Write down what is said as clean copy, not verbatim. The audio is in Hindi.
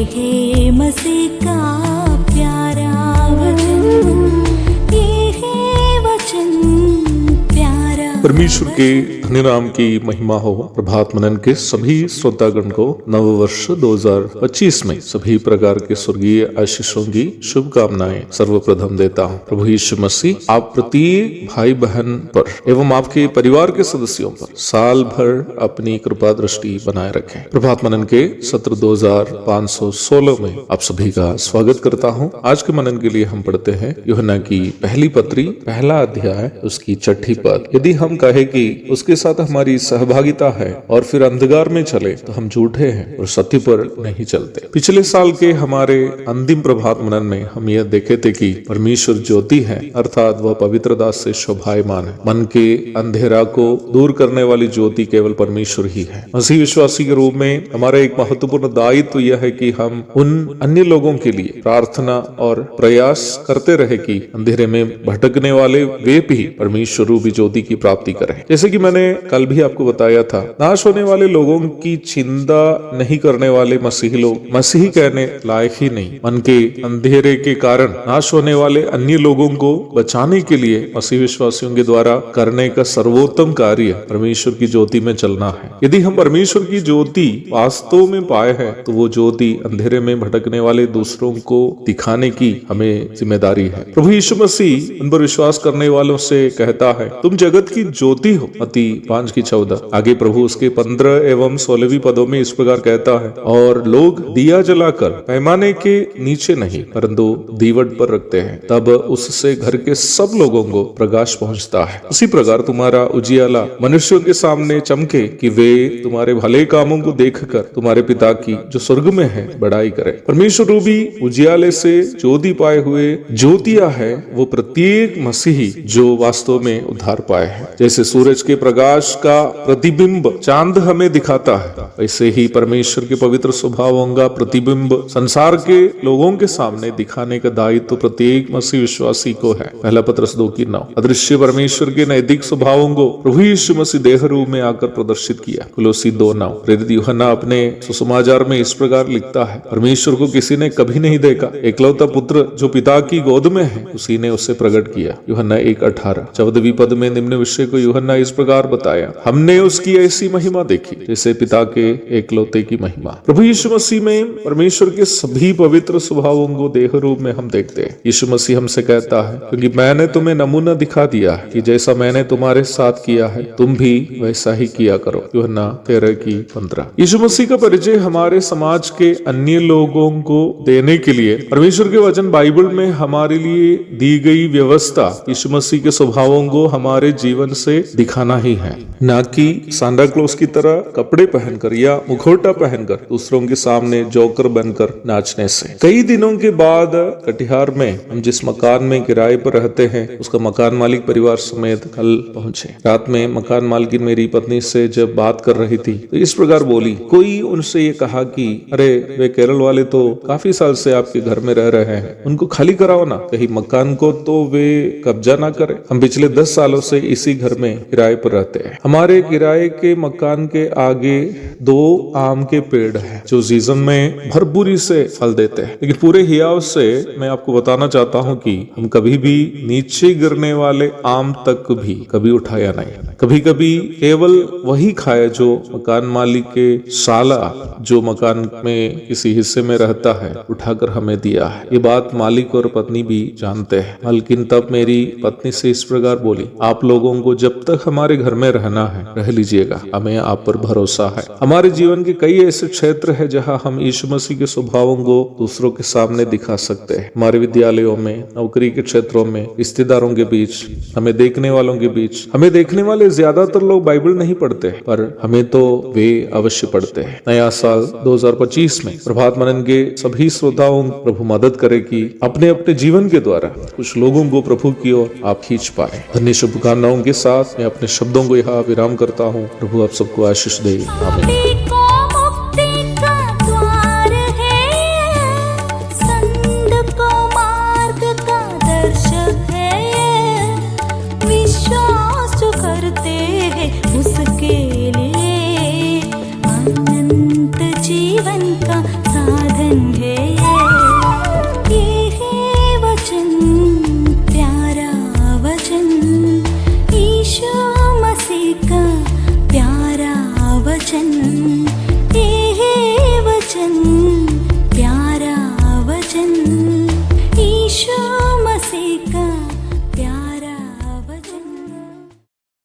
है मसीह का प्यारा वचन, ये है वचन प्यारा। परमेश्वर के धन्य नाम की महिमा हो। प्रभात मनन के सभी श्रोतागण को नव वर्ष 2025 में सभी प्रकार के स्वर्गीय आशीषों की शुभकामनाएं सर्वप्रथम देता हूँ। प्रभु यीशु मसीह आप प्रत्येक भाई बहन पर एवं आपके परिवार के सदस्यों पर साल भर अपनी कृपा दृष्टि बनाए रखें। प्रभात मनन के सत्र 2516 में आप सभी का स्वागत करता हूँ। आज के मनन के लिए हम पढ़ते हैं यूहन्ना की पहली पत्री, पहला अध्याय, उसकी 6 पद। यदि हम कहे कि उसके साथ हमारी सहभागिता है और फिर अंधकार में चले तो हम झूठे हैं और सत्य पर नहीं चलते। पिछले साल के हमारे अंतिम प्रभात मनन में हम यह देखे थे कि परमेश्वर ज्योति है, अर्थात वह पवित्र दास से शोभायमान है। मन के अंधेरा को दूर करने वाली ज्योति केवल परमेश्वर ही है। मसीह विश्वासी के रूप में हमारा एक महत्वपूर्ण दायित्व यह है कि हम उन अन्य लोगों के लिए प्रार्थना और प्रयास करते रहे कि अंधेरे में भटकने वाले वे भी परमेश्वर रूपी ज्योति की प्राप्ति करें। जैसे कि मैंने कल भी आपको बताया था, नाश होने वाले लोगों की चिंता नहीं करने वाले मसीही लोग मसीही कहने लायक ही नहीं। मन के अंधेरे के कारण नाश होने वाले अन्य लोगों को बचाने के लिए मसीह विश्वासियों के द्वारा करने का सर्वोत्तम कार्य परमेश्वर की ज्योति में चलना है। यदि हम परमेश्वर की ज्योति वास्तव में पाए हैं तो वो ज्योति अंधेरे में भटकने वाले दूसरों को दिखाने की हमें जिम्मेदारी है। प्रभु यीशु मसीह उन पर विश्वास करने वालों से कहता है, तुम जगत की ज्योति हो। मत्ती 5:14। आगे प्रभु उसके 15 एवं 16वीं पदों में इस प्रकार कहता है, और लोग दिया जलाकर पैमाने के नीचे नहीं परंतु दीवट पर रखते हैं, तब उससे घर के सब लोगों को प्रकाश पहुंचता है। उसी प्रकार तुम्हारा उजियाला मनुष्यों के सामने चमके कि वे तुम्हारे भले कामों को देखकर तुम्हारे पिता की जो स्वर्ग में है बड़ाई करे। परमेश्वर रूपी उजियाले से ज्योति पाए हुए ज्योतिया है वो प्रत्येक मसीही जो वास्तव में उद्धार पाए हैं। जैसे सूरज के प्रकाश का प्रतिबिंब चांद हमें दिखाता है, वैसे ही परमेश्वर के पवित्र स्वभावों का प्रतिबिंब संसार के लोगों के सामने दिखाने का दायित्व तो प्रत्येक मसीह विश्वासी को है। पहला पत्रस 2:9। अदृश्य परमेश्वर के नैतिक स्वभावों को प्रभु यीशु मसीह देह रूप में आकर प्रदर्शित किया। कुलोसी 2:9। प्रेरित यूहन्ना अपने सुसमाचार में इस प्रकार लिखता है, परमेश्वर को किसी ने कभी नहीं देखा, एकलौता पुत्र जो पिता की गोद में है उसी ने उसे प्रकट किया। यूहन्ना 1:18। 14वीं पद में निम्न विषय को यूहन्ना इस प्रकार बताया, हमने उसकी ऐसी महिमा देखी जैसे पिता के एकलौते की महिमा। प्रभु यीशु मसीह में परमेश्वर के सभी पवित्र स्वभावों को देह रूप में हम देखते हैं। यीशु मसीह हमसे कहता है, क्योंकि मैंने तुम्हें नमूना दिखा दिया है कि जैसा मैंने तुम्हारे साथ किया है तुम भी वैसा ही किया करो। यूहन्ना 13:15। यीशु मसीह का परिचय हमारे समाज के अन्य लोगों को देने के लिए परमेश्वर के वचन बाइबल में हमारे लिए दी गई व्यवस्था यीशु मसीह के स्वभावों को हमारे जीवन से दिखाना ही है, ना कि सांता क्लॉस की तरह कपड़े पहनकर या मुखौटा पहनकर दूसरों के सामने जोकर बनकर नाचने से। कई दिनों के बाद कटिहार में हम जिस मकान में किराए पर रहते हैं उसका मकान मालिक परिवार समेत कल पहुंचे। रात में मकान मालकिन मेरी पत्नी से जब बात कर रही थी तो इस प्रकार बोली, कोई उनसे ये कहा कि अरे वे केरल वाले तो काफी साल से आपके घर में रह रहे हैं, उनको खाली कराओ ना, कहीं मकान को तो वे कब्जा ना करे। हम पिछले 10 सालों से इसी घर में किराए पर रहते हैं। हमारे किराए के मकान के आगे 2 आम के पेड़ हैं जो सीजन में भरपूरी से फल देते हैं, लेकिन पूरे हियाव से मैं आपको बताना चाहता हूं कि हम कभी भी नीचे गिरने वाले आम तक भी कभी उठाया नहीं। कभी कभी केवल वही खाया जो मकान मालिक के साला जो मकान में किसी हिस्से में रहता है उठाकर हमें दिया है। ये बात मालिक और पत्नी भी जानते हैं। मालकिन तब मेरी पत्नी से इस प्रकार बोली, आप लोगों को जब तक हमारे घर में रहना है रह लीजिएगा, हमें आप पर भरोसा है। हमारे जीवन के कई ऐसे क्षेत्र है जहां हम यीशु मसीह के स्वभावों को दूसरों के सामने दिखा सकते हैं। हमारे विद्यालयों में, नौकरी के क्षेत्रों में, रिश्तेदारों के बीच, हमें देखने वालों के बीच। हमें देखने वाले ज्यादातर लोग बाइबल नहीं पढ़ते पर हमें तो वे अवश्य पढ़ते हैं। नया साल 2025 में प्रभात मनन के सभी श्रोताओं प्रभु मदद करे कि अपने अपने जीवन के द्वारा कुछ लोगों को प्रभु की ओर आप खींच पाए। धन्य शुभकामनाओं के साथ मैं अपने शब्दों को यहाँ विराम करता हूँ। प्रभु आप सबको आशीष दे। आमीन।